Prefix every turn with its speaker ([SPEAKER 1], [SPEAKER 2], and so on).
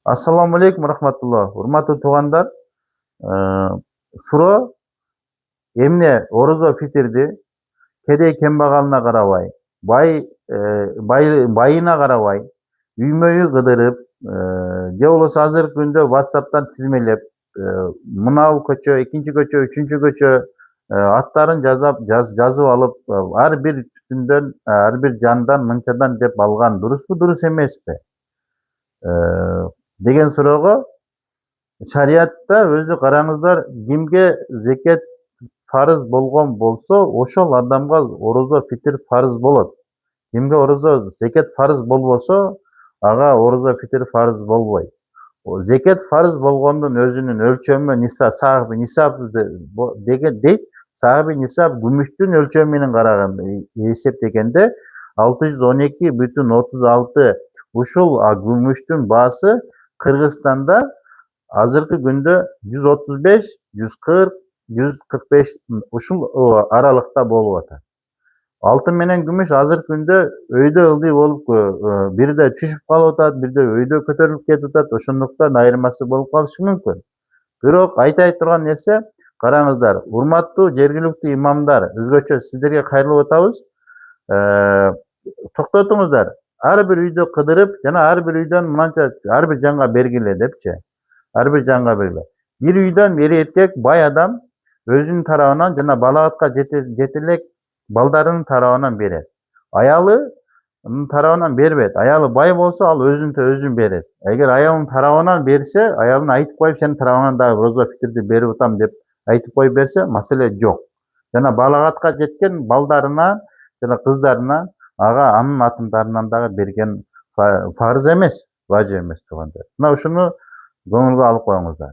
[SPEAKER 1] Assalamu alaikum rahmatullah. Урматтуу туугандар, суроо эмне орозо фитрди кедей кембагалына карабай, байына карабай, үймө үй кыдырып, же болбосо азыркы күндө WhatsApp'тан тизмелеп, мынабул көчө, экинчи көчө, үчүнчү көчө аттарын жазып алып, ар бир түтүндөн, ар бир жандан мынчадан деп алган дурусбу, дурус эмеспи? Деген суроого шариатта өзү караңыздар, кимге зекет фарыз болгон болсо, ошол адамга орозо фитир фарыз болот. Кимге орозо зекет фарыз болбосо, ага орозо фитир фарыз болбойт. Зекет фарыз болгондун өзүнүн өлчөмү сааби нисаб деген дейт. Сааби нисаб күмүштүн өлчөмү менен караганда эсептегенде 612,36. Ушул күмүштүн баасы Кыргызстанда азыркы күндө 135, 140, 145 ушул аралыкта болуп атат. Алтын менен күмүш азыркы күндө өйдө ылдый болуп, бирде түшүп калып атат, бирде өйдө көтөрүлүп кетип атат. Ошондуктан айырмасы болуп калышы мүмкүн. Бирок айта турган нерсе, караңыздар, урматтуу жергиликтүү имамдар, өзгөчө сиздерге кайрылып атабыз. Токтотуңуздар. Ар бир үйдө кыдырып, жана ар бир үйдөн мынанча ар бир жанга бергиле депчи. Ар бир жанга бергиле. Бир үйдөн эр эркек бай адам өзүнүн тарабынан жана балагатка жете элек балдарынын тарабынан берет. Аялынын тарабынан бербейт. Аялы бай болсо, ал өзүн берет. Эгер аялынын тарабынан берсе, аялына айтып коюп, сенин тарабынан дагы розо фитрди берип атам деп айтып коюп берсе, маселе жок. Жана балагатка жеткен балдарына жана кыздарына ага анын атымдарынан дагы берген фарыз эмес, важып эмес туугандар. Мына ушуну көңүлгө алып коюңуздар.